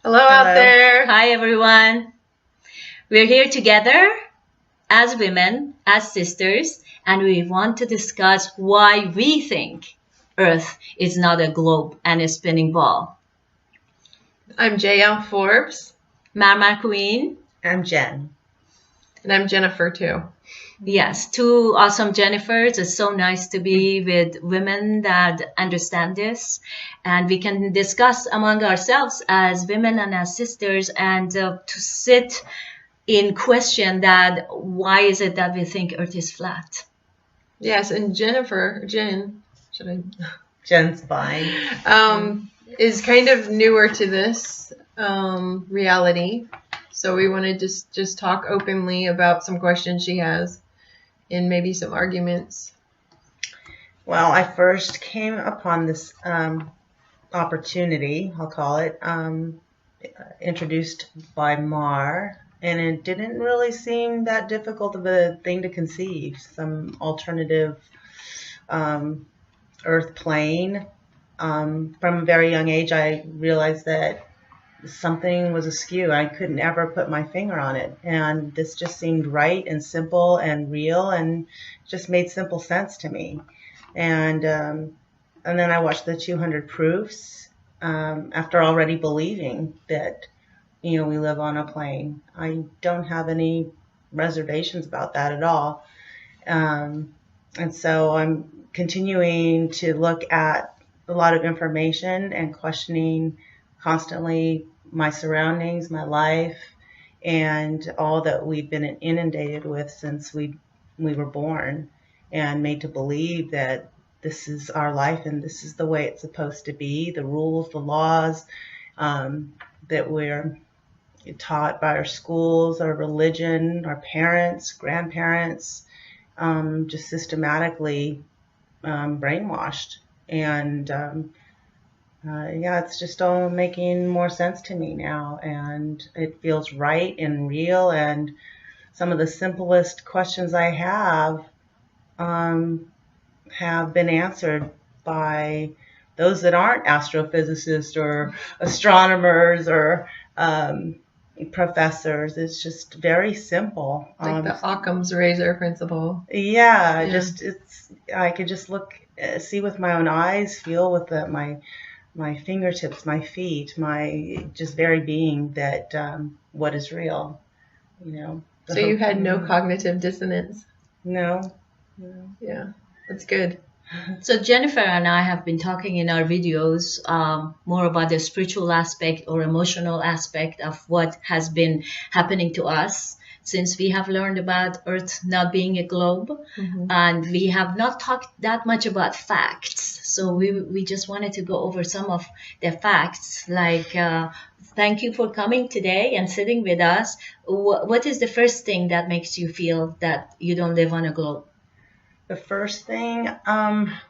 Hello out there. Hi, everyone. We're here together as women, as sisters, and we want to discuss why we think Earth is not a globe and a spinning ball. I'm JL Forbes. Marmar Queen. I'm Jen. And I'm Jennifer too. Yes, two awesome Jennifers. It's so nice to be with women that understand this, and we can discuss among ourselves as women and as sisters, and to sit in question that why is it that we think Earth is flat? Yes, and Jen, Jen's fine. Is kind of newer to this reality. So we want to just talk openly about some questions she has and maybe some arguments. Well, I first came upon this opportunity, I'll call it, introduced by Mar, and it didn't really seem that difficult of a thing to conceive. Some alternative Earth plane. From a very young age, I realized that something was askew. I couldn't ever put my finger on it, and this just seemed right and simple and real and just made simple sense to me. And then I watched the 200 proofs after already believing that we live on a plane. I don't have any reservations about that at all, and so I'm continuing to look at a lot of information and questioning constantly my surroundings, my life, and all that we've been inundated with since we were born and made to believe that this is our life and this is the way it's supposed to be, the rules, the laws that we're taught by our schools, our religion, our parents, grandparents, just systematically brainwashed. And it's just all making more sense to me now, and it feels right and real. And some of the simplest questions I have been answered by those that aren't astrophysicists or astronomers or professors. It's just very simple. Like the Occam's razor principle. Yeah. I could just look, see with my own eyes, feel with my fingertips, my feet, my just very being that what is real, So you had no cognitive dissonance? No. Yeah, that's good. So Jennifer and I have been talking in our videos more about the spiritual aspect or emotional aspect of what has been happening to us since we have learned about Earth not being a globe, and we have not talked that much about facts. So we just wanted to go over some of the facts, like thank you for coming today and sitting with us. What is the first thing that makes you feel that you don't live on a globe? The first thing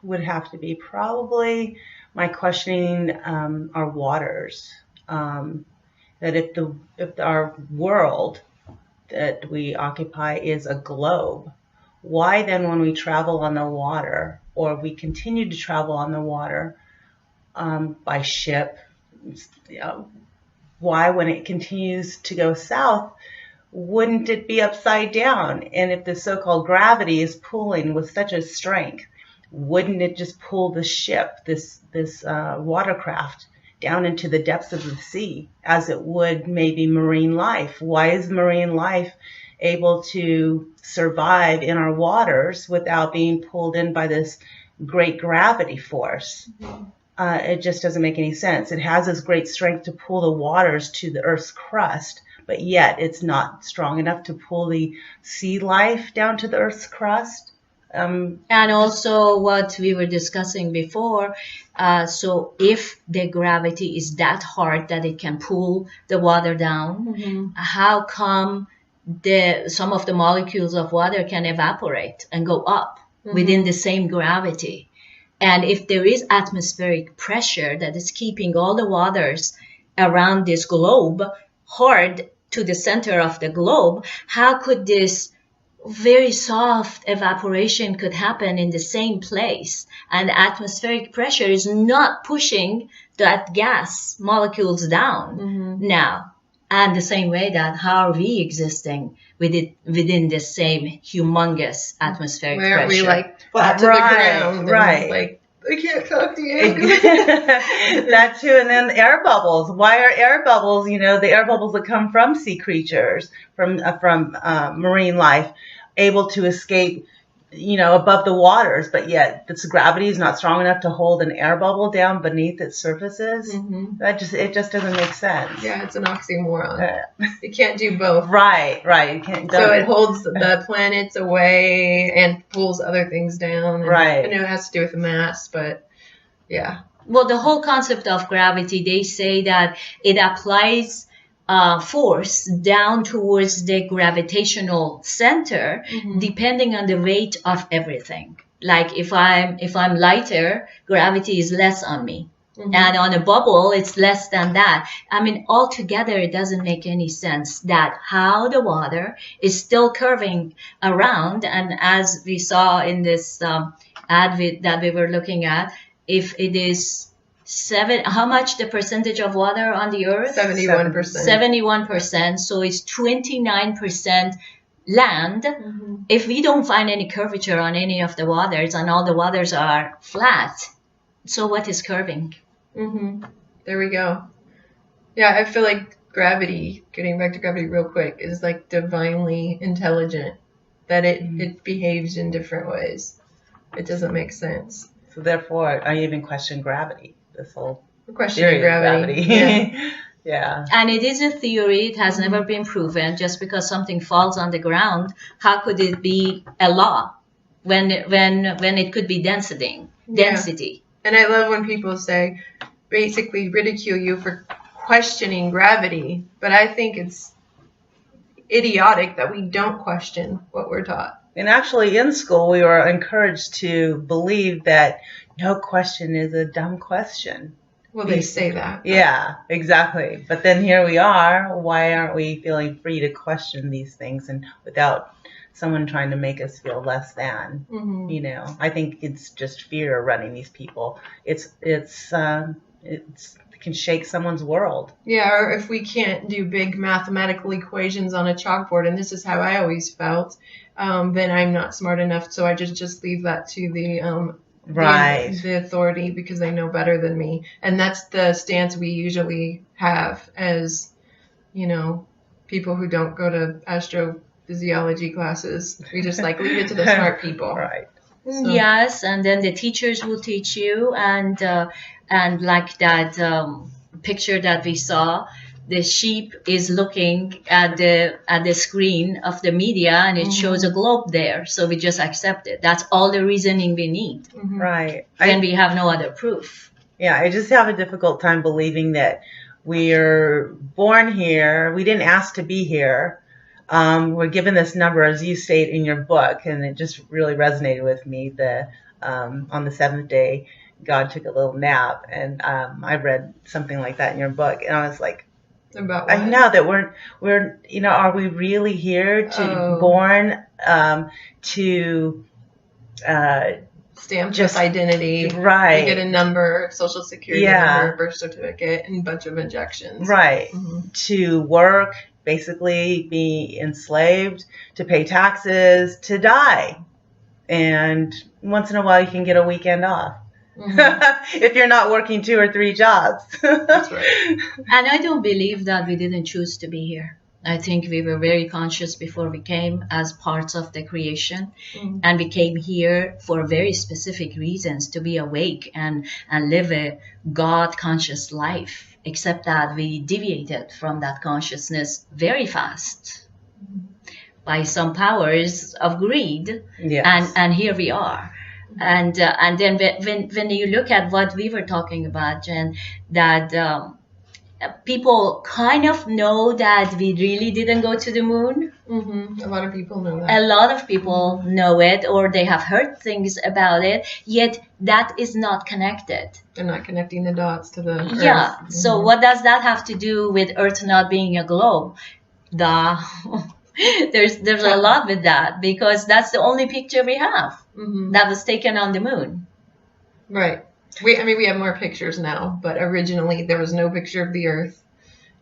would have to be probably my questioning our waters. That if our world that we occupy is a globe, why then when we travel on the water, or we continue to travel on the water by ship, why when it continues to go south, wouldn't it be upside down? And if the so-called gravity is pulling with such a strength, wouldn't it just pull the ship, this watercraft, down into the depths of the sea, as it would maybe marine life? Why is marine life able to survive in our waters without being pulled in by this great gravity force? It just doesn't make any sense. It has this great strength to pull the waters to the Earth's crust, but yet it's not strong enough to pull the sea life down to the Earth's crust. And also what we were discussing before, so if the gravity is that hard that it can pull the water down, how come some of the molecules of water can evaporate and go up within the same gravity? And if there is atmospheric pressure that is keeping all the waters around this globe hard to the center of the globe, how could this very soft evaporation could happen in the same place, and atmospheric pressure is not pushing that gas molecules down now. And the same way that how are we existing within the same humongous atmospheric Where pressure? we like flat to the ground, right. And, like, I can't talk to you. That too, and then air bubbles. Why are air bubbles? You know, the air bubbles that come from sea creatures, from marine life, able to escape, you know, above the waters, but yet its gravity is not strong enough to hold an air bubble down beneath its surfaces. It just doesn't make sense. Yeah, it's an oxymoron. You can't do both. Right. You can't. So it holds the planets away and pulls other things down. And Right. I know it has to do with the mass, but yeah. Well, the whole concept of gravity, they say that it applies force down towards the gravitational center, depending on the weight of everything. Like if I'm lighter, gravity is less on me. And on a bubble, it's less than that. I mean, altogether, it doesn't make any sense that how the water is still curving around. And as we saw in this ad that we were looking at, if it is how much the percentage of water on the earth? 71%. 71%. So it's 29% land. If we don't find any curvature on any of the waters and all the waters are flat, so what is curving? There we go. Yeah, I feel like gravity, getting back to gravity real quick, is like divinely intelligent, that it behaves in different ways. It doesn't make sense. So therefore, I even question gravity. This whole questioning theory of gravity. Yeah. Yeah. And it is a theory. It has never been proven. Just because something falls on the ground, how could it be a law when it could be density? And I love when people say, basically ridicule you for questioning gravity, but I think it's idiotic that we don't question what we're taught. And actually, in school, we were encouraged to believe that no question is a dumb question. Well, they say that. Yeah, exactly. But then here we are. Why aren't we feeling free to question these things and without someone trying to make us feel less than? You know, I think it's just fear running these people. It can shake someone's world. Yeah, or if we can't do big mathematical equations on a chalkboard, and this is how I always felt, then I'm not smart enough. So I just leave that to the authority because they know better than me. And that's the stance we usually have as, you know, people who don't go to astrophysiology classes. We just like leave it to the smart people. Right. So. Yes, and then the teachers will teach you, and like that picture that we saw, the sheep is looking at the screen of the media, and it shows a globe there. So we just accept it. That's all the reasoning we need. Right. Then we have no other proof. Yeah, I just have a difficult time believing that we're born here. We didn't ask to be here. We're given this number, as you state in your book, and it just really resonated with me. On the seventh day, God took a little nap, and I read something like that in your book, and I was like, about what? I know that we're you know, are we really here to born to stamp just identity, right? Get a number, social security number, birth certificate, and a bunch of injections, right? To work, basically be enslaved, to pay taxes, to die, and once in a while you can get a weekend off. If you're not working 2 or 3 jobs. That's right. And I don't believe that we didn't choose to be here. I think we were very conscious before we came as parts of the creation. And we came here for very specific reasons, to be awake and live a God-conscious life, except that we deviated from that consciousness very fast by some powers of greed. Yes. And here we are. And then when you look at what we were talking about, Jen, that people kind of know that we really didn't go to the moon. A lot of people know that. A lot of people know it, or they have heard things about it, yet that is not connected. They're not connecting the dots to the Earth. Yeah. So what does that have to do with Earth not being a globe? There's a lot with that, because that's the only picture we have that was taken on the moon. Right. We have more pictures now, but originally there was no picture of the Earth,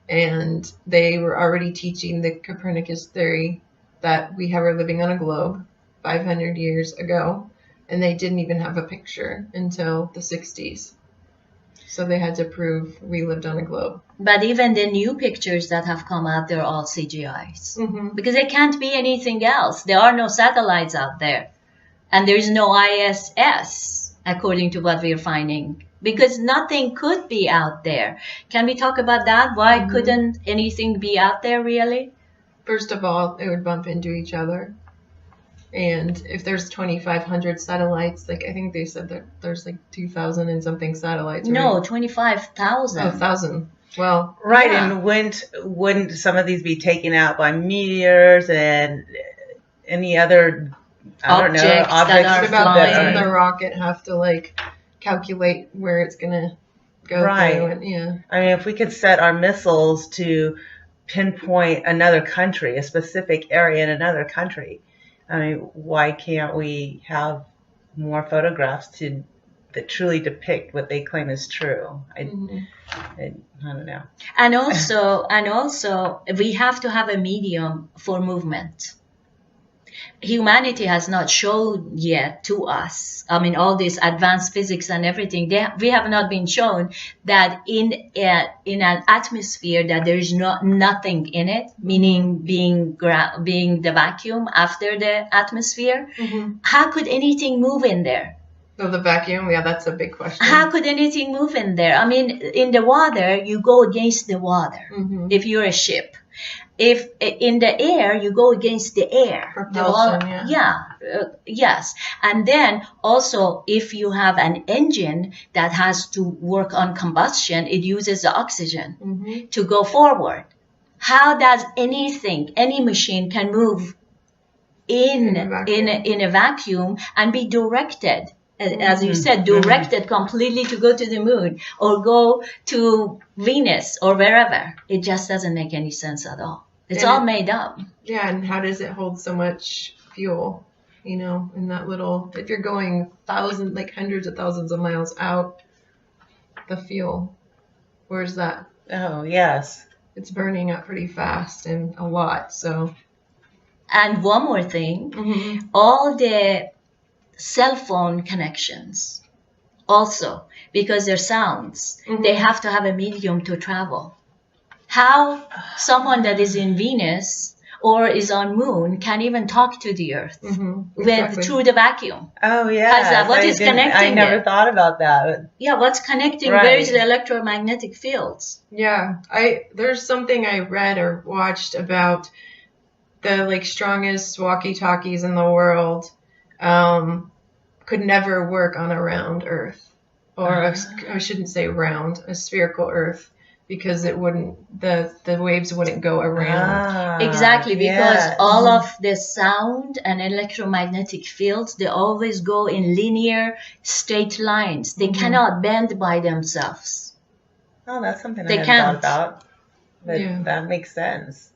and they were already teaching the Copernicus theory that we were living on a globe 500 years ago, and they didn't even have a picture until the 60s. So they had to prove we lived on a globe. But even the new pictures that have come out, they're all CGIs. Because they can't be anything else. There are no satellites out there. And there is no ISS, according to what we're finding. Because nothing could be out there. Can we talk about that? Why couldn't anything be out there, really? First of all, it would bump into each other. And if there's 2,500 satellites, like I think they said that there's like 2,000 and something satellites. Right? No, 25,000. Oh, 1,000. Well, right. Yeah. And wouldn't some of these be taken out by meteors and any other objects that are flying? The rocket have to like calculate where it's gonna go through. And, yeah. I mean, if we could set our missiles to pinpoint another country, a specific area in another country. I mean, why can't we have more photographs that truly depict what they claim is true? I don't know. And also, we have to have a medium for movement. Humanity has not shown yet to us. I mean, all this advanced physics and everything. We have not been shown that in an atmosphere that there is nothing in it, meaning being the vacuum after the atmosphere. How could anything move in there? So the vacuum, yeah, that's a big question. How could anything move in there? I mean, in the water, you go against the water if you're a ship. If in the air, you go against the air. Propulsion, yes. And then also, if you have an engine that has to work on combustion, it uses the oxygen to go forward. How does any machine can move in a vacuum and be directed? As you said, directed completely to go to the moon or go to Venus or wherever. It just doesn't make any sense at all. It's all made up. Yeah, and how does it hold so much fuel? You know, in that little, if you're going hundreds of thousands of miles out, the fuel, where's that? Oh, yes. It's burning up pretty fast and a lot, so. And one more thing, all the cell phone connections also, because they're sounds, they have to have a medium to travel. How someone that is in Venus or is on moon can even talk to the Earth through the vacuum? Oh, yeah. What is connecting I never thought about that. Yeah, what's connecting? Where is the electromagnetic fields? Yeah, there's something I read or watched about the strongest walkie-talkies in the world. Could never work on a round Earth, or I shouldn't say round, a spherical Earth, because it wouldn't, the waves wouldn't go around. Exactly, because all of the sound and electromagnetic fields, they always go in linear, straight lines. They cannot bend by themselves. Oh, that's something I hadn't thought about. That makes sense.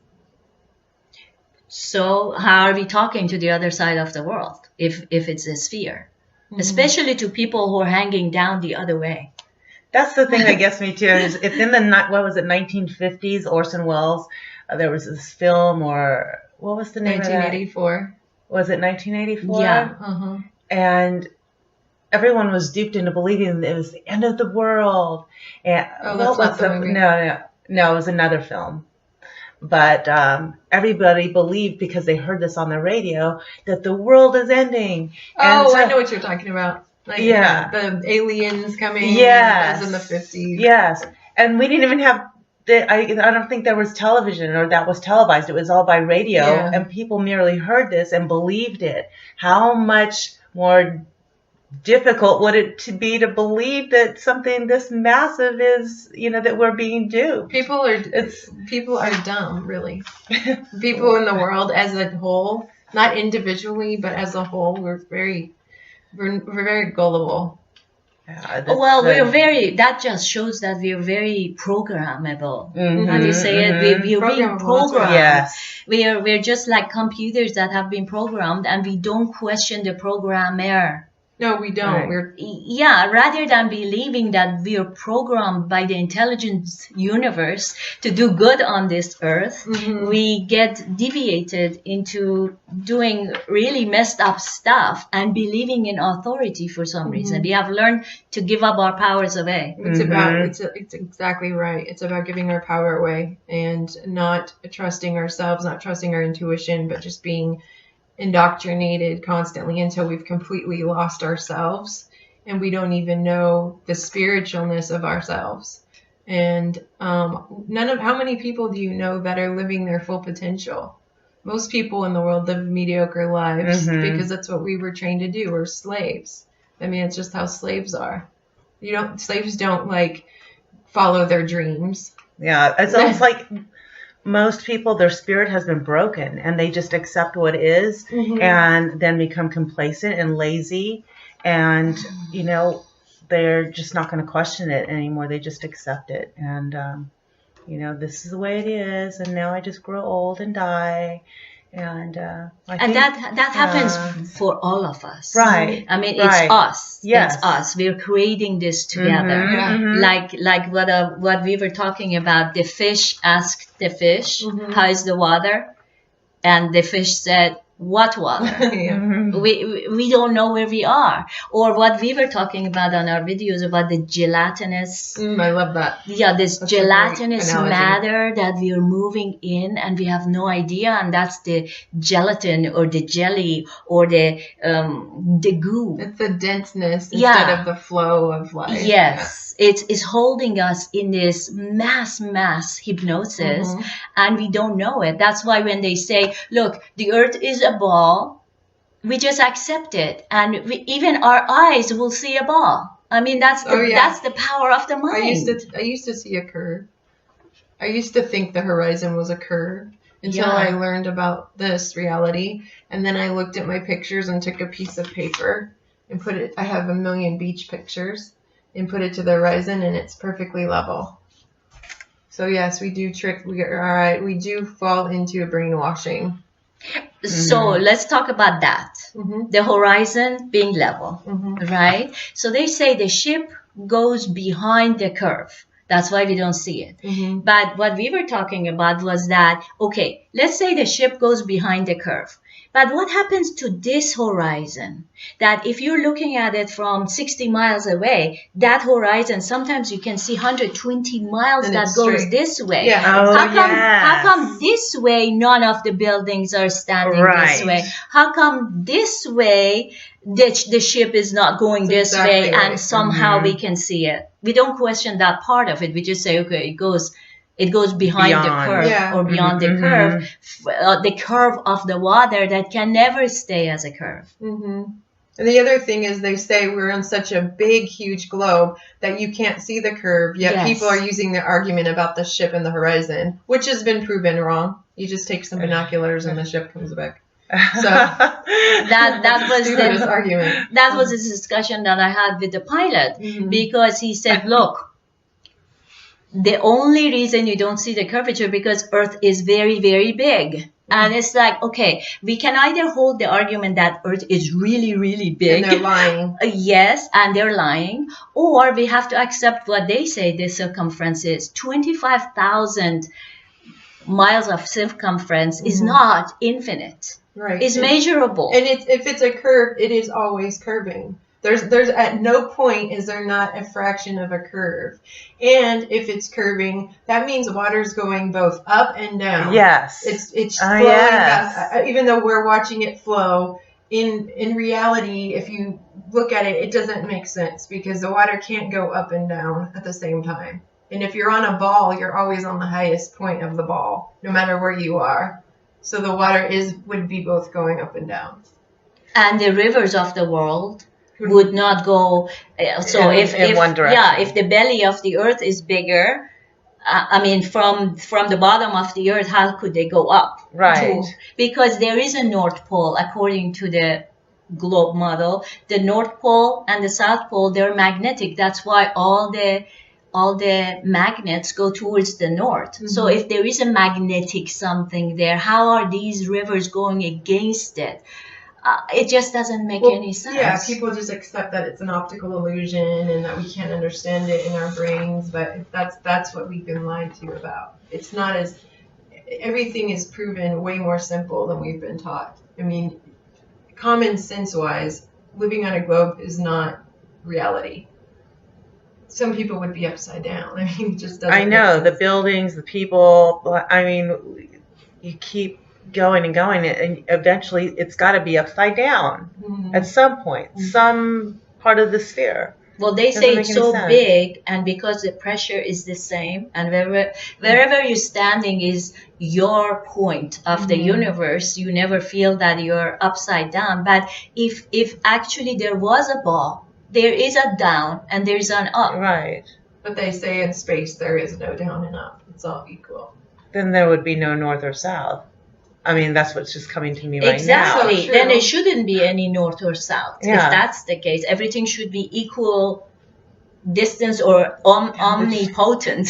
So how are we talking to the other side of the world if it's a sphere? Especially to people who are hanging down the other way. That's the thing that gets me too. Is it's in the 1950s? Orson Welles. There was this film, or what was the name 1984. of that? Was it 1984? Yeah. And everyone was duped into believing it was the end of the world. And that's not the movie. No, it was another film. But everybody believed, because they heard this on the radio, that the world is ending. Oh, I know what you're talking about. The aliens coming. Yes. That was in the 50s. Yes. And we didn't even have, I don't think there was television or that was televised. It was all by radio. Yeah. And people merely heard this and believed it. How much more difficult would it to be to believe that something this massive is, that we're being duped? People are dumb, really. People in the world as a whole, not individually, but as a whole, we're very gullible. Well, that just shows that we're very programmable. How do you say it? We're being programmed. Yes. We're just like computers that have been programmed, and we don't question the programmer. No, we don't. Right. Rather than believing that we are programmed by the intelligence universe to do good on this earth, we get deviated into doing really messed up stuff and believing in authority for some reason. We have learned to give up our powers away. It's exactly right. It's about giving our power away and not trusting ourselves, not trusting our intuition, but just being indoctrinated constantly until we've completely lost ourselves and we don't even know the spiritualness of ourselves. And how many people do you know that are living their full potential? Most people in the world live mediocre lives because that's what we were trained to do. We're slaves. I mean, it's just how slaves are. Slaves don't like follow their dreams. Yeah, it's almost like most people, their spirit has been broken and they just accept what is and then become complacent and lazy, and they're just not going to question it anymore. They just accept it, and this is the way it is, and now I just grow old and die. And that happens for all of us, right? I mean, it's us. Yes. It's us. We're creating this together. Like what we were talking about. The fish asked the fish, "How is the water?" And the fish said, "What water?" We don't know where we are. Or what we were talking about on our videos about the gelatinous. I love that. Yeah, this gelatinous matter that we are moving in and we have no idea, and that's the gelatin or the jelly or the goo. It's the denseness instead of the flow of life. Yes. It's holding us in this mass hypnosis, and we don't know it. That's why when they say, look, the earth is a ball, we just accept it, and even our eyes will see a ball. I mean, that's the power of the mind. I used to see a curve. I used to think the horizon was a curve until I learned about this reality, and then I looked at my pictures and took a piece of paper and put it. I have a million beach pictures. And put it to the horizon, and it's perfectly level. So yes, we do we do fall into a brainwashing. So let's talk about that. The horizon being level, right? So they say the ship goes behind the curve. That's why we don't see it. But what we were talking about was that, okay, let's say the ship goes behind the curve. But what happens to this horizon? That if you're looking at it from 60 miles away, that horizon, sometimes you can see 120 miles and that goes straight this way. Yeah. How come this way none of the buildings are standing this way? How come this way the ship is not going this way and somehow we can see it? We don't question that part of it. We just say, okay, it goes behind the curve or beyond the curve, the curve of the water that can never stay as a curve. And the other thing is they say we're on such a big, huge globe that you can't see the curve, yet people are using the argument about the ship and the horizon, which has been proven wrong. You just take some binoculars and the ship comes back. So that was the argument. That was a discussion that I had with the pilot because he said, look, the only reason you don't see the curvature because Earth is very, very big. And it's like, okay, we can either hold the argument that Earth is really, really big. And they're lying. Yes, and they're lying. Or we have to accept what they say the circumference is. 25,000 miles of circumference is not infinite. Right. It's measurable. And if it's a curve, it is always curving. There's at no point is there not a fraction of a curve. And if it's curving, that means water's going both up and down. Yes. It's flowing back. Even though we're watching it flow, in reality, if you look at it, it doesn't make sense because the water can't go up and down at the same time. And if you're on a ball, you're always on the highest point of the ball, no matter where you are. So the water would be both going up and down. And the rivers of the world would not go in one direction. Yeah, if the belly of the earth is bigger, I mean from the bottom of the earth, how could they go up? Right. Because there is a North Pole according to the globe model, the North Pole and the South Pole, they're magnetic. That's why all the magnets go towards the north. Mm-hmm. So if there is a magnetic something there, how are these rivers going against it? It just doesn't make any sense. Yeah, people just accept that it's an optical illusion and that we can't understand it in our brains, but that's what we've been lied to about. It's not as, everything is proven way more simple than we've been taught. I mean, common sense wise, living on a globe is not reality. Some people would be upside down. I mean, it just doesn't. I know, the buildings, the people, I mean, you keep going and going, and eventually it's got to be upside down at some point, some part of the sphere. Well, they say it's so big, and because the pressure is the same, and wherever you're standing is your point of the universe, you never feel that you're upside down. But if actually there was a ball, there is a down and there's an up. Right. But they say in space there is no down and up. It's all equal. Then there would be no north or south. I mean, that's what's just coming to me right now. Exactly. Then it shouldn't be any north or south. Yeah. If that's the case, everything should be equal distance or omnipotent,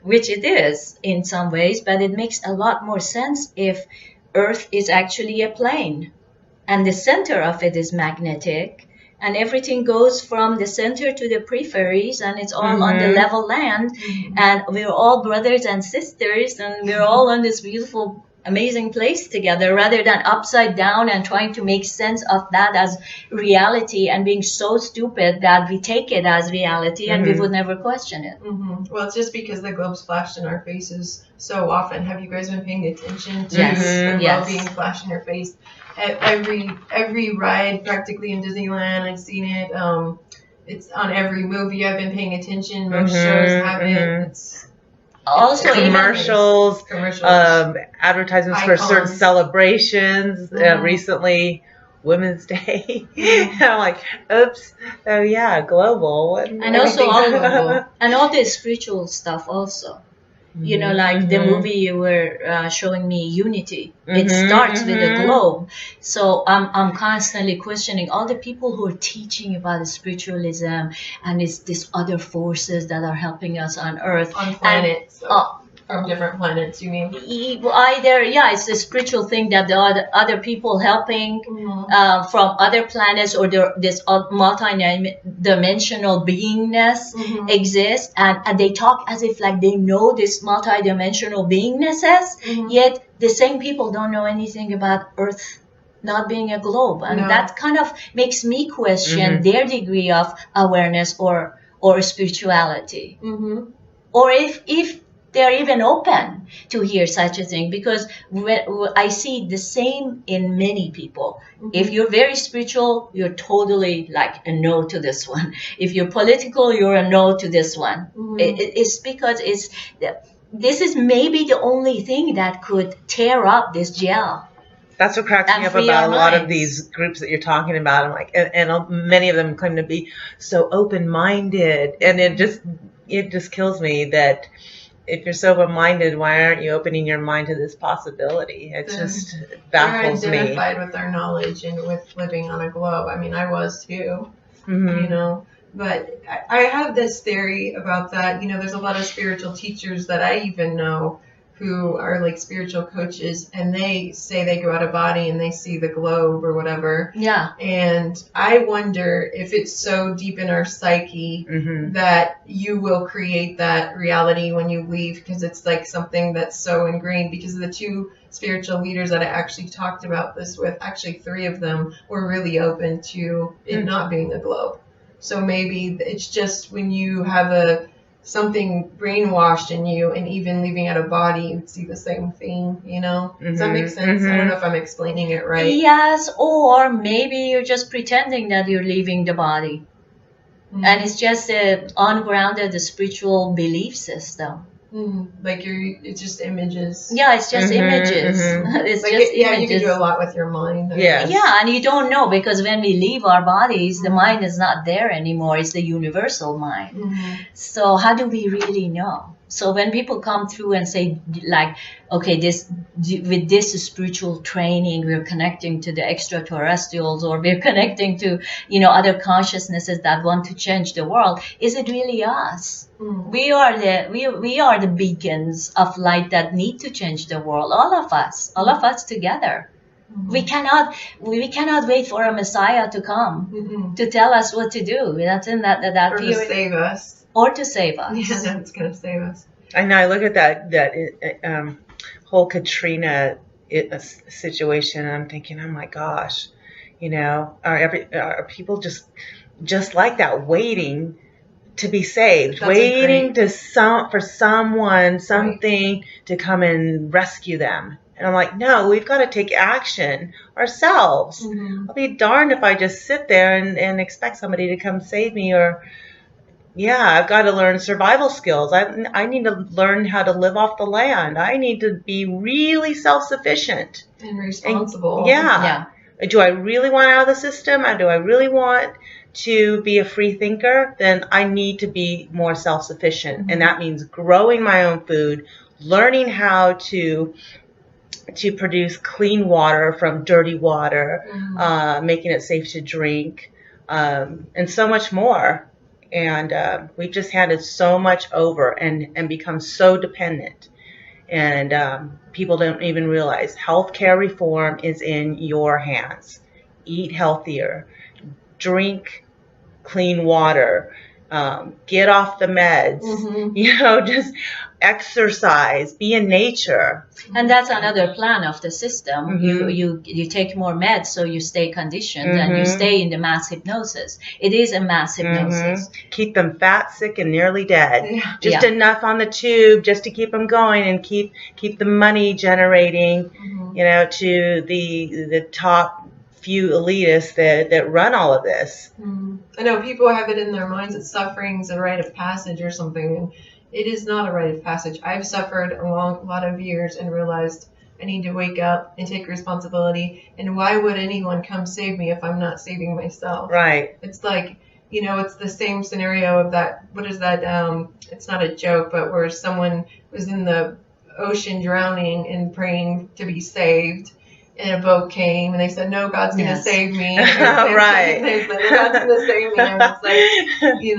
which it is in some ways, but it makes a lot more sense if Earth is actually a plane and the center of it is magnetic. And everything goes from the center to the peripheries, and it's all on the level land. And we're all brothers and sisters, and we're all on this beautiful, amazing place together, rather than upside down and trying to make sense of that as reality and being so stupid that we take it as reality and we would never question it. Well, it's just because the globe's flashed in our faces so often. Have you guys been paying attention to the globe being flashed in your face? At every ride practically in Disneyland, I've seen it. It's on every movie I've been paying attention. Most shows have it. It's also commercials, advertisements for certain celebrations. Recently, Women's Day. And I'm like, oops, oh yeah, global. And also all the spiritual stuff also. You know, like the movie you were showing me, Unity. It starts with a globe. So I'm constantly questioning all the people who are teaching about spiritualism and it's these other forces that are helping us on Earth. On planets. From different planets, you mean? Either, it's a spiritual thing that the other people helping from other planets, or this multi-dimensional beingness exists, and they talk as if like they know this multi-dimensional beingnesses, yet the same people don't know anything about Earth not being a globe, and that kind of makes me question their degree of awareness or spirituality, or if they're even open to hear such a thing, because I see the same in many people. If you're very spiritual, you're totally like a no to this one. If you're political, you're a no to this one. It's because this is maybe the only thing that could tear up this gel. That's what cracks me up about a lot of these groups that you're talking about. I'm like, and many of them claim to be so open-minded, and it just kills me that if you're so open-minded, why aren't you opening your mind to this possibility? It just baffles me. They're identified with their knowledge and with living on a globe. I mean, I was too, you know. But I have this theory about that. You know, there's a lot of spiritual teachers that I even know who are like spiritual coaches, and they say they go out of body and they see the globe or whatever. Yeah. And I wonder if it's so deep in our psyche that you will create that reality when you leave, because it's like something that's so ingrained. Because the two spiritual leaders that I actually talked about this with, actually 3 of them were really open to it not being a globe. So maybe it's just when you have something brainwashed in you, and even leaving out of body, you'd see the same thing, you know? Does that make sense? I don't know if I'm explaining it right. Yes, or maybe you're just pretending that you're leaving the body. And it's just ungrounded spiritual belief system. Like it's just images. Yeah, it's just images. It's like just images. You can do a lot with your mind. Yeah, and you don't know, because when we leave our bodies, the mind is not there anymore. It's the universal mind. So how do we really know? So when people come through and say, like, okay, with this spiritual training, we're connecting to the extraterrestrials, or we're connecting to, other consciousnesses that want to change the world, is it really us? Mm. We are the beacons of light that need to change the world. All of us together. Mm-hmm. We cannot wait for a Messiah to come to tell us what to do. That's in that or to save us. Or to save us. Yeah, that's going to save us. I know. I look at that whole Katrina situation, and I'm thinking, oh my gosh, are people just like that, waiting to be saved, waiting for someone, something to come and rescue them? And I'm like, no, we've got to take action ourselves. Mm-hmm. I'll be darned if I just sit there and expect somebody to come save me, or I've got to learn survival skills. I need to learn how to live off the land. I need to be really self-sufficient. And responsible. Do I really want out of the system? Or do I really want to be a free thinker? Then I need to be more self-sufficient. Mm-hmm. And that means growing my own food, learning how to produce clean water from dirty water, making it safe to drink, and so much more. And we've just handed so much over and become so dependent. And people don't even realize healthcare reform is in your hands. Eat healthier, drink clean water, get off the meds, just exercise, be in nature. And that's another plan of the system. Mm-hmm. You take more meds so you stay conditioned, and you stay in the mass hypnosis. It is a mass hypnosis. Keep them fat, sick, and nearly dead. Just enough on the tube just to keep them going and keep the money generating, to the top few elitists that run all of this. I know people have it in their minds that suffering is a rite of passage or something, and it is not a rite of passage. I've suffered a lot of years and realized I need to wake up and take responsibility. And why would anyone come save me if I'm not saving myself? Right. It's like, it's the same scenario of that. What is that? It's not a joke, but where someone was in the ocean drowning and praying to be saved. And a boat came, and they said, "No, God's going to save me." Right. They said, "God's going to save me." And it's like, you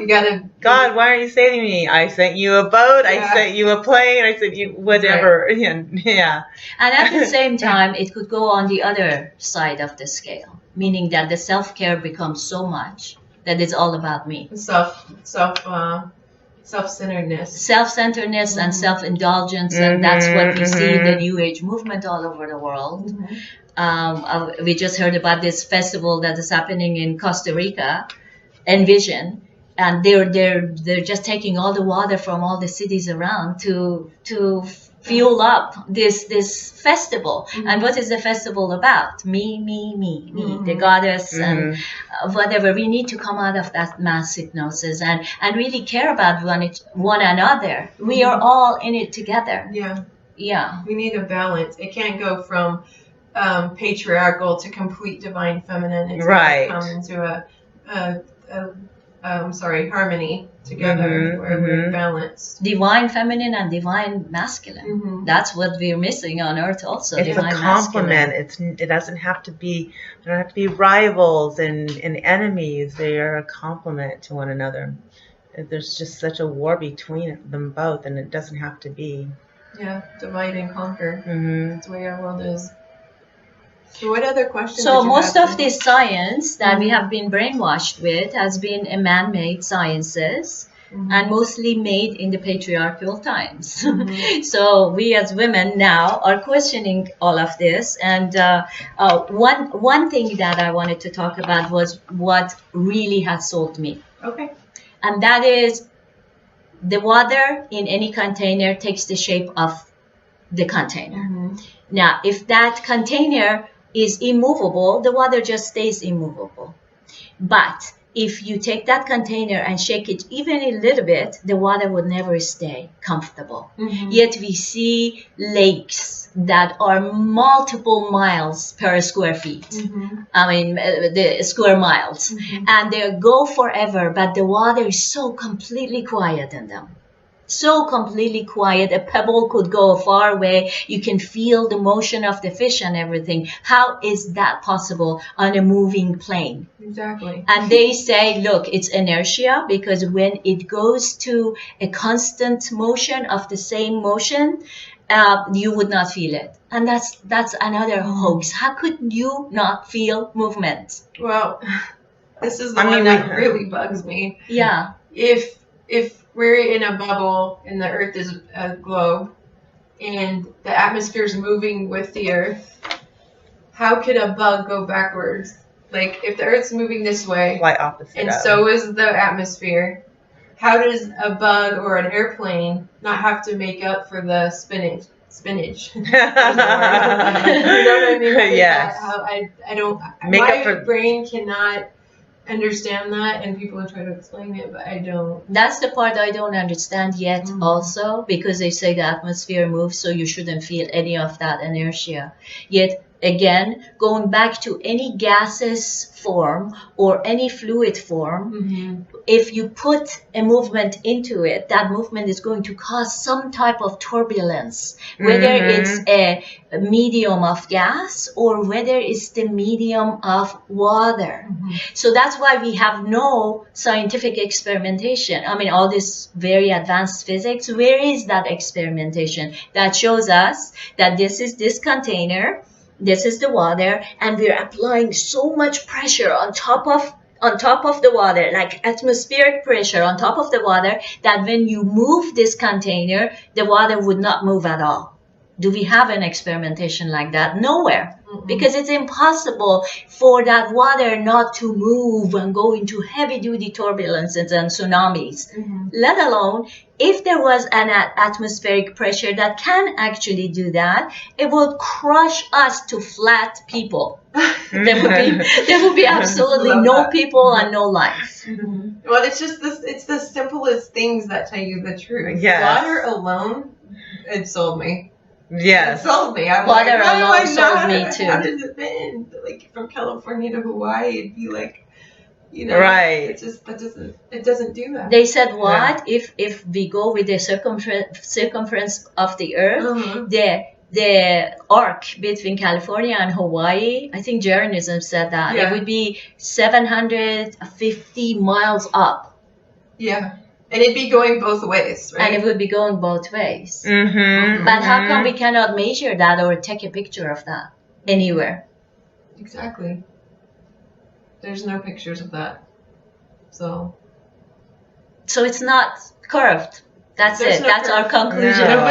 got to. God, why aren't you saving me? I sent you a boat. I sent you a plane. I sent you whatever. Right. Yeah. And at the same time, it could go on the other side of the scale, meaning that the self-care becomes so much that it's all about me. Self-centeredness and self-indulgence, and that's what we see in the New Age movement all over the world. We just heard about this festival that is happening in Costa Rica, Envision, and they're just taking all the water from all the cities around to fuel up this festival. And what is the festival about? Me, the goddess, and whatever. We need to come out of that mass hypnosis and really care about one another. We are all in it together. Yeah. We need a balance. It can't go from patriarchal to complete divine feminine. It's right. Come into harmony together, where we're balanced. Divine feminine and divine masculine. That's what we're missing on Earth also. It's divine a complement. Masculine. It doesn't have to be. They don't have to be rivals and enemies. They are a complement to one another. There's just such a war between them both, and it doesn't have to be. Yeah, divide and conquer. That's the way our world is. So what other questions? So most of this science that we have been brainwashed with has been a man-made sciences, and mostly made in the patriarchal times. So we as women now are questioning all of this. And one thing that I wanted to talk about was what really has sold me. Okay. And that is the water in any container takes the shape of the container. Now, if that container is immovable, the water just stays immovable. But if you take that container and shake it even a little bit, the water would never stay comfortable. Yet we see lakes that are multiple miles per square feet. I mean, the square miles. And they go forever, but the water is so completely quiet in them. So completely quiet. A pebble could go far away. You can feel the motion of the fish and everything. How is that possible on a moving plane? Exactly. And they say, look, it's inertia, because when it goes to a constant motion of the same motion, you would not feel it. And that's another hoax. How could you not feel movement? Well, this is the one that really bugs me. Yeah. If we're in a bubble and the Earth is a globe and the atmosphere is moving with the Earth, how could a bug go backwards? Like, if the Earth's moving this way, like opposite, and so is the atmosphere, how does a bug or an airplane not have to make up for the spinach? You know what I mean? Yes. I don't. Make my up for... brain cannot understand that, and people are trying to explain it, but I don't. That's the part I don't understand yet also, because they say the atmosphere moves, so you shouldn't feel any of that inertia. Yet again, going back to any gaseous form or any fluid form, if you put a movement into it, that movement is going to cause some type of turbulence, whether it's a medium of gas or whether it's the medium of water. So that's why we have no scientific experimentation. I mean, all this very advanced physics, where is that experimentation that shows us that this is this container, this is the water, and we're applying so much pressure on top of the water, like atmospheric pressure on top of the water, that when you move this container, the water would not move at all. Do we have an experimentation like that? Nowhere. Because it's impossible for that water not to move and go into heavy-duty turbulences and tsunamis. Let alone, if there was an atmospheric pressure that can actually do that, it would crush us to flat people. There would be absolutely no people and no life. Well, it's the simplest things that tell you the truth. Yes. Water alone, it sold me. Yes. It sold me. Water alone sold me too. How does it bend? Like, from California to Hawaii, it'd be like, you know, right. It doesn't do that. They said what? Yeah. If we go with the circumference of the Earth, the arc between California and Hawaii, I think Jeranism said that, it would be 750 miles up. Yeah. And it'd be going both ways, right? And it would be going both ways. But how come we cannot measure that or take a picture of that anywhere? Exactly. There's no pictures of that. So it's not curved. That's it. That's our conclusion. No.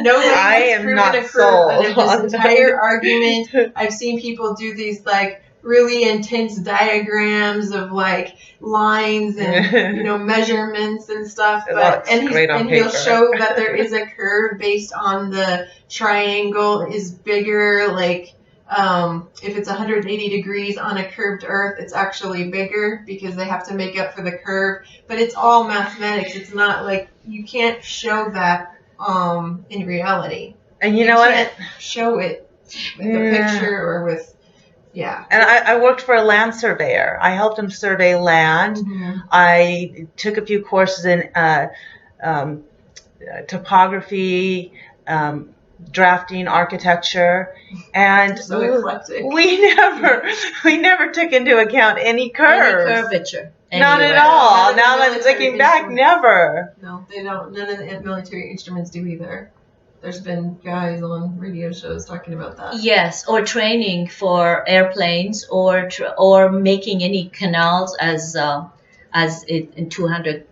Nobody has proven a curve out of this entire argument. I've seen people do these like really intense diagrams of like lines and measurements and stuff, but he'll show that there is a curve based on the triangle is bigger, like if it's 180 degrees on a curved Earth, it's actually bigger because they have to make up for the curve, but it's all mathematics. It's not like you can't show that in reality, and you can't show it with a picture or with And I worked for a land surveyor. I helped him survey land. I took a few courses in topography, drafting, architecture, and we never took into account any curves. Any curvature. Not at all. Now that I'm looking back, never. No, they don't. None of the military instruments do either. There's been guys on radio shows talking about that. Yes, or training for airplanes, or making any canals as it in 200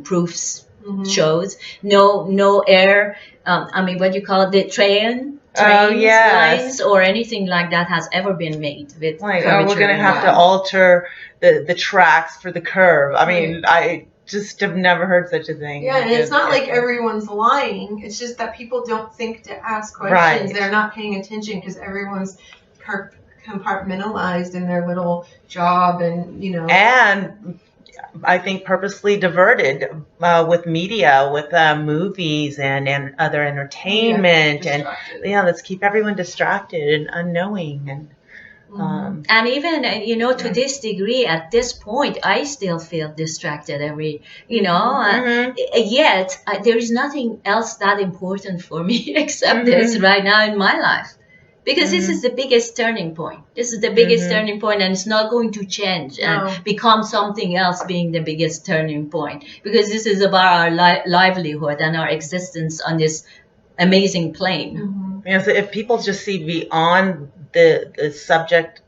proofs shows. No air. What do you call it? The trains, lines, or anything like that has ever been made with. Like, we're going to have to alter the tracks for the curve. I mean, I just have never heard such a thing. Yeah, and it's not like everyone's lying. It's just that people don't think to ask questions. They're not paying attention because everyone's compartmentalized in their little job, and And I think purposely diverted with media, with movies and other entertainment, and let's keep everyone distracted and unknowing. And And even, to this degree, at this point, I still feel distracted yet there is nothing else that important for me except this right now in my life. Because this is the biggest turning point. This is the biggest turning point, and it's not going to change and become something else being the biggest turning point. Because this is about our livelihood and our existence on this amazing plane. So if people just see beyond the subject,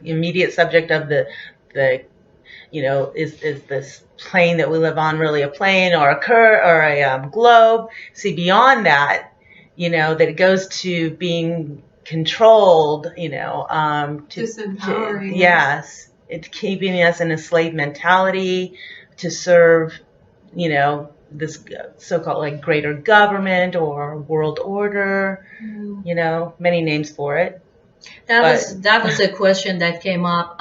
immediate subject of the is this plane that we live on really a plane or a globe? See beyond that, that it goes to being controlled, disempowering. Yes, it's keeping us in a slave mentality to serve, this so-called like greater government or world order, many names for it. That was a question that came up.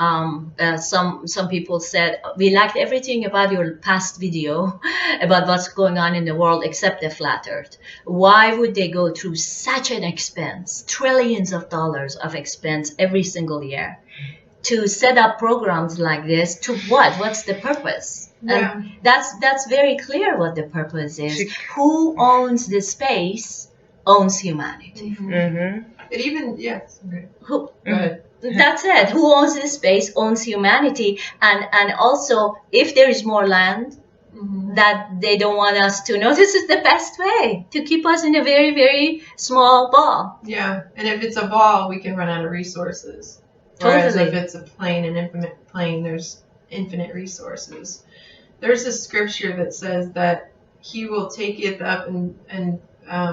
Some people said, we liked everything about your past video about what's going on in the world except the flat earth. Why would they go through such an expense, trillions of dollars of expense every single year to set up programs like this? To what? What's the purpose? Yeah. And that's very clear what the purpose is. Who owns the space owns humanity. It even, yes. Who? Go ahead. That's it. Who owns this space owns humanity. And also, if there is more land that they don't want us to know, this is the best way to keep us in a very, very small ball. Yeah. And if it's a ball, we can run out of resources. Whereas Totally. if it's a plane, an infinite plane, there's infinite resources. There's a scripture that says that he will take it up and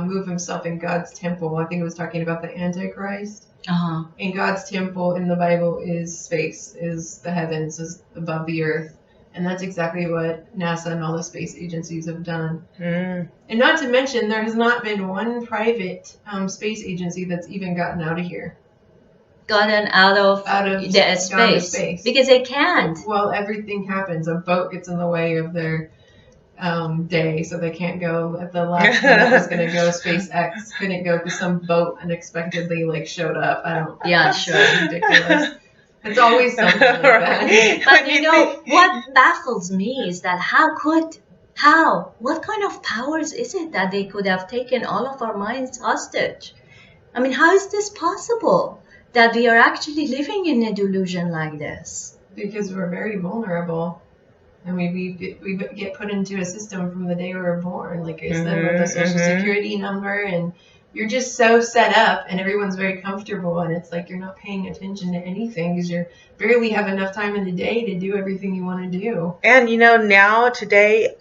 move himself in God's temple. I think it was talking about the Antichrist. And God's temple in the Bible is space, is the heavens, is above the earth. And that's exactly what NASA and all the space agencies have done. And not to mention, there has not been one private space agency that's even gotten out of here. Gotten out of the space. Because they can't. Well, everything happens. A boat gets in the way of their day, so they can't go. At the last one that was going to go, SpaceX couldn't go because some boat unexpectedly showed up. It's ridiculous. It's always something like that. But what baffles me is that what kind of powers is it that they could have taken all of our minds hostage? I mean, how is this possible that we are actually living in a delusion like this? Because we're very vulnerable. And we get put into a system from the day we were born, like I said, with a social security number, and you're just so set up, and everyone's very comfortable, and it's like you're not paying attention to anything because you barely have enough time in the day to do everything you want to do. And now today,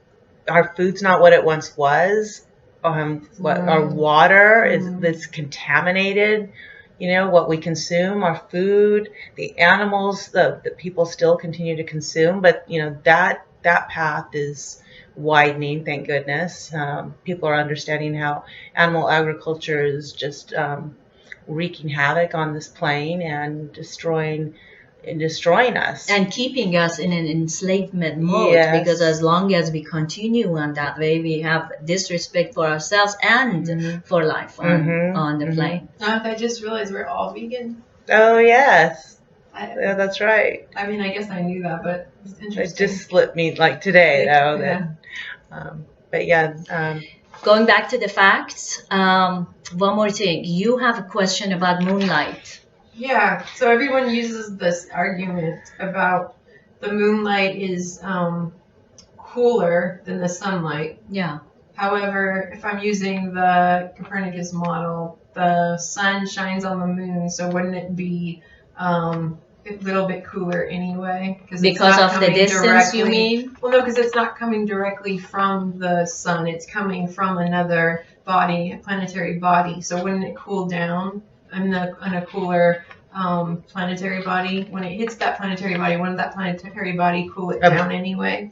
our food's not what it once was. Our water is contaminated. What we consume, our food, the animals, the people still continue to consume, but that path is widening, thank goodness. People are understanding how animal agriculture is just wreaking havoc on this plane and destroying us. And keeping us in an enslavement mode, because as long as we continue on that way, we have disrespect for ourselves and for life on the plane. I just realized we're all vegan. Oh, yes. Yeah, that's right. I mean, I guess I knew that, but it's interesting. It just slipped me like today, though. But yeah. Going back to the facts, one more thing. You have a question about moonlight. Yeah, so everyone uses this argument about the moonlight is cooler than the sunlight. Yeah. However, if I'm using the Copernicus model, the sun shines on the moon, so wouldn't it be a little bit cooler anyway? Because of the distance, you mean? Well, no, because it's not coming directly from the sun. It's coming from another body, a planetary body. So wouldn't it cool down on a cooler planetary body? When it hits that planetary body, wouldn't that planetary body cool it down anyway?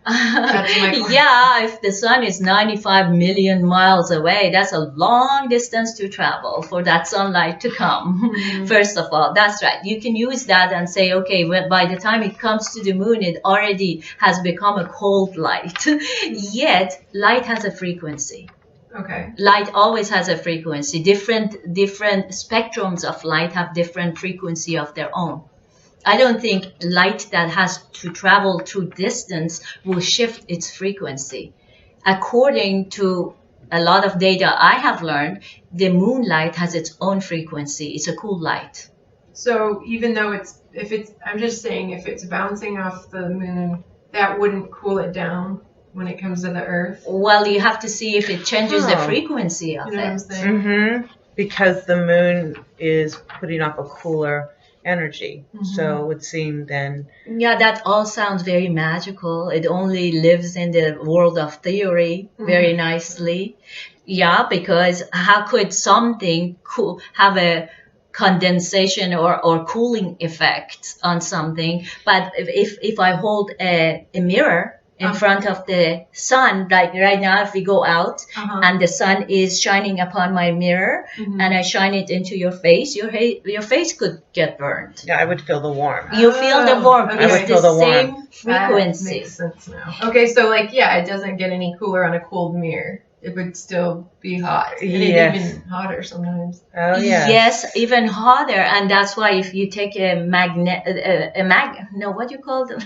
Yeah, if the sun is 95 million miles away, that's a long distance to travel for that sunlight to come. First of all, that's right. You can use that and say, okay, well, by the time it comes to the moon, it already has become a cold light. Yet, light has a frequency. Okay. Light always has a frequency. Different spectrums of light have different frequency of their own. I don't think light that has to travel through distance will shift its frequency. According to a lot of data I have learned, the moonlight has its own frequency. It's a cool light. So even though I'm just saying, if it's bouncing off the moon, that wouldn't cool it down when it comes to the Earth? Well, you have to see if it changes the frequency of you know it. What I'm saying? Because the moon is putting off a cooler energy. So it would seem then... Yeah, that all sounds very magical. It only lives in the world of theory very nicely. Yeah, because how could something have a condensation or cooling effect on something? But if I hold a mirror in front of the sun, like right now, if we go out and the sun is shining upon my mirror and I shine it into your face, your face could get burned. Yeah, I would feel the warmth. You feel the warmth. Okay. It's I would feel the same warmth. frequency. That makes sense now. Okay, so it doesn't get any cooler on a cold mirror. It would still be hot. And it's even hotter sometimes. Oh, yeah. Yes, even hotter. And that's why if you take what do you call them?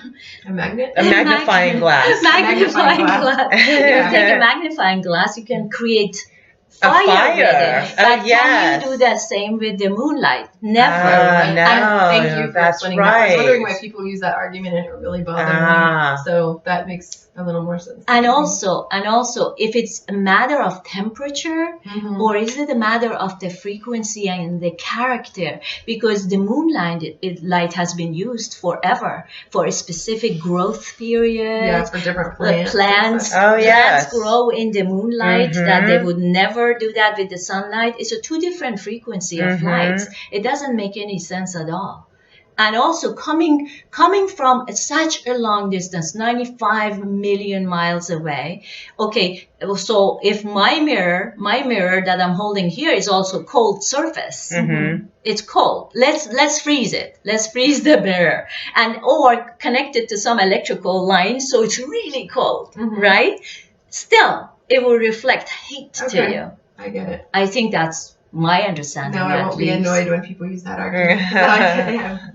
A magnet? A magnifying glass. Magnifying glass. If you take a magnifying glass, you can create fire with it. But can you do the same with the moonlight? Never. No, thank you for that's explaining right. that. I was wondering why people use that argument, and it really bothered me. So that makes a little more sense. And also, if it's a matter of temperature, or is it a matter of the frequency and the character? Because the moonlight light has been used forever for a specific growth period. Yeah, for different plants. Plants grow in the moonlight that they would never do that with the sunlight. It's a two different frequency of lights. It doesn't make any sense at all. And also coming from such a long distance, 95 million miles away. Okay, so if my mirror that I'm holding here is also cold surface. It's cold. Let's freeze it. Let's freeze the mirror, or connect it to some electrical line so it's really cold, right? Still, it will reflect heat to you. I get it. I think that's my understanding. No, I won't be annoyed when people use that argument.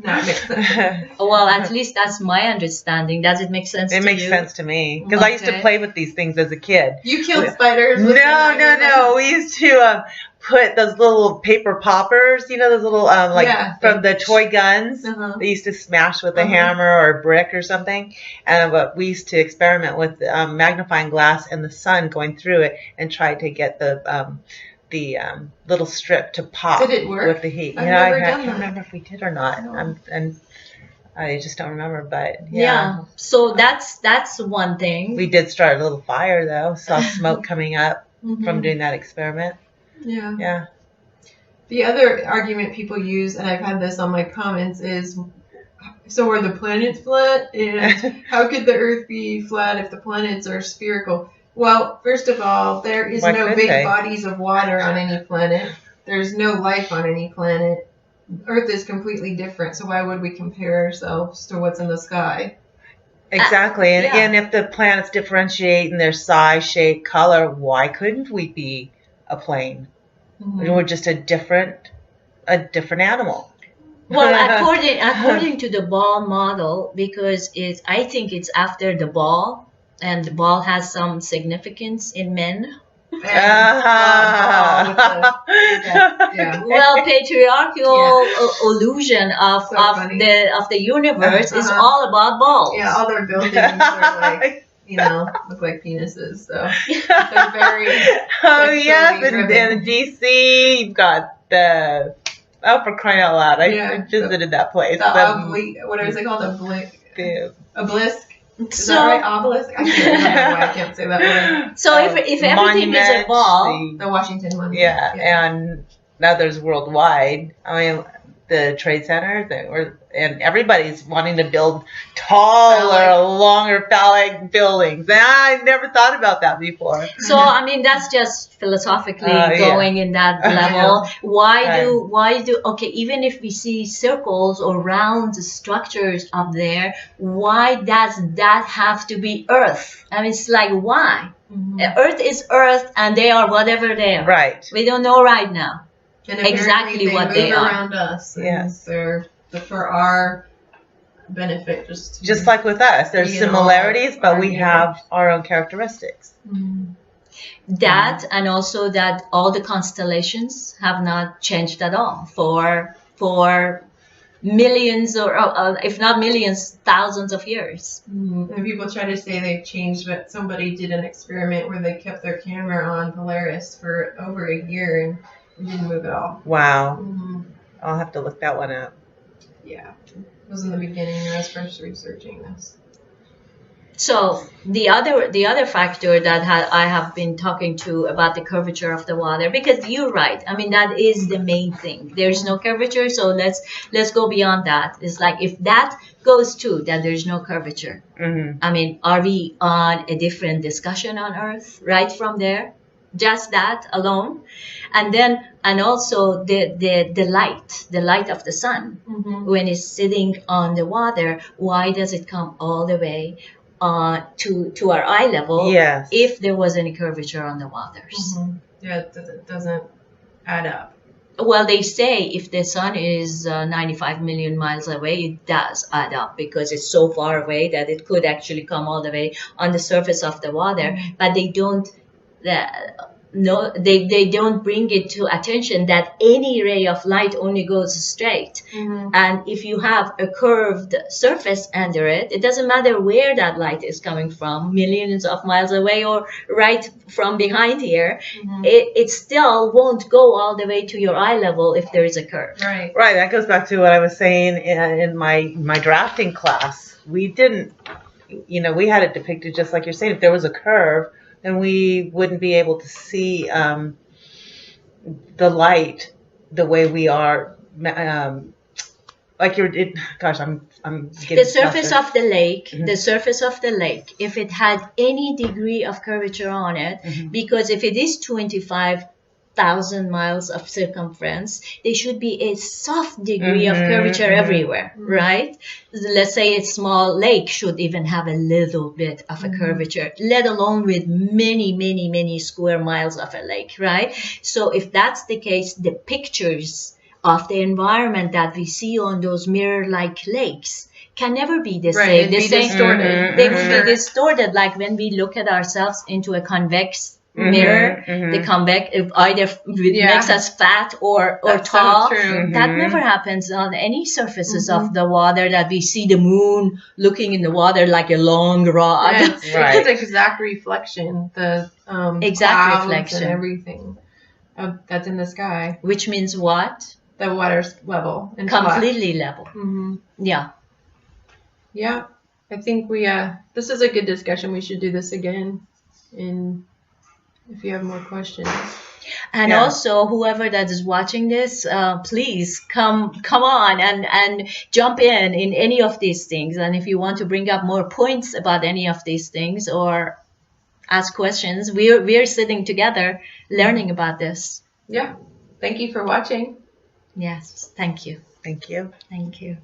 No, it makes sense. Well, at least that's my understanding. Does it make sense to you? It makes sense to me. Because I used to play with these things as a kid. You killed spiders? No. We used to put those little paper poppers, those little, from the toy guns. They used to smash with a hammer or a brick or something. And we used to experiment with magnifying glass and the sun going through it and try to get the little strip to pop. Did it work? With the heat. I can't remember if we did or not. And I just don't remember, but so that's one thing. We did start a little fire though. Saw smoke coming up from doing that experiment. Yeah. The other argument people use, and I've had this on my comments, is so are the planets flat? And how could the Earth be flat if the planets are spherical? Well, first of all, there is no big bodies of water on any planet. There's no life on any planet. Earth is completely different, so why would we compare ourselves to what's in the sky? Exactly. And if the planets differentiate in their size, shape, color, why couldn't we be a plane? We're just a different animal. Well, according to the ball model, because I think it's after the ball, and the ball has some significance in men. Well, patriarchal illusion of the universe is all about balls. Yeah, all their buildings are like, look like penises. So they're very. In DC, you've got the. Oh, for crying out loud! I visited that place. What is it called? Obelisk. Is that right? Obelisk? I can't remember why I can't say that word. So if everything is a ball, the Washington Monument. Yeah, and now there's worldwide. I mean, the trade center and everybody's wanting to build taller, longer phallic buildings. And I never thought about that before. So I mean, that's just philosophically going in that level. Why do okay, even if we see circles or round structures up there, why does that have to be Earth? I mean, it's like, why? Earth is Earth, and they are whatever they are. Right. We don't know right now. And exactly what they are around us. Yes, they're for our benefit. Just like with us, there's similarities, but we have our own characteristics. That and also that all the constellations have not changed at all for millions or if not millions, thousands of years. And people try to say they've changed, but somebody did an experiment where they kept their camera on Polaris for over a year and it didn't move at all. Wow. I'll have to look that one up. Yeah. It was in the beginning when I was first researching this. So the other factor that I have been talking to about the curvature of the water, because you're right. I mean, that is the main thing. There's no curvature, so let's go beyond that. It's like if that goes too, that there's no curvature. I mean, are we on a different discussion on Earth right from there? Just that alone, and also the light of the sun when it's sitting on the water. Why does it come all the way to our eye level? Yes. If there was any curvature on the waters. Yeah, it doesn't add up. Well, they say if the sun is 95 million miles away, it does add up because it's so far away that it could actually come all the way on the surface of the water, but they don't. They don't bring it to attention that any ray of light only goes straight. And if you have a curved surface under it, it doesn't matter where that light is coming from, millions of miles away or right from behind here, it still won't go all the way to your eye level if there is a curve. Right. That goes back to what I was saying in my drafting class. We didn't, we had it depicted just like you're saying. If there was a curve, then we wouldn't be able to see the light the way we are. Like I'm getting the surface of the lake. The surface of the lake, if it had any degree of curvature on it, because if it is 25,000 miles of circumference, there should be a soft degree of curvature everywhere, right? Let's say a small lake should even have a little bit of a curvature, let alone with many, many, many square miles of a lake, right? So if that's the case, the pictures of the environment that we see on those mirror-like lakes can never be the same. They'd be distorted. They would be distorted, like when we look at ourselves into a convex mirror, the convex either makes us fat or tall. So true. That never happens on any surfaces of the water, that we see the moon looking in the water like a long rod. It's an exact reflection, the exact reflection and everything that's in the sky. Which means what? The water's level and completely level. Yeah, I think this is a good discussion. We should do this again if you have more questions. And also, whoever that is watching this, please come on and jump in any of these things. And if you want to bring up more points about any of these things or ask questions, we're sitting together learning about this. Yeah. Thank you for watching. Yes. Thank you. Thank you. Thank you.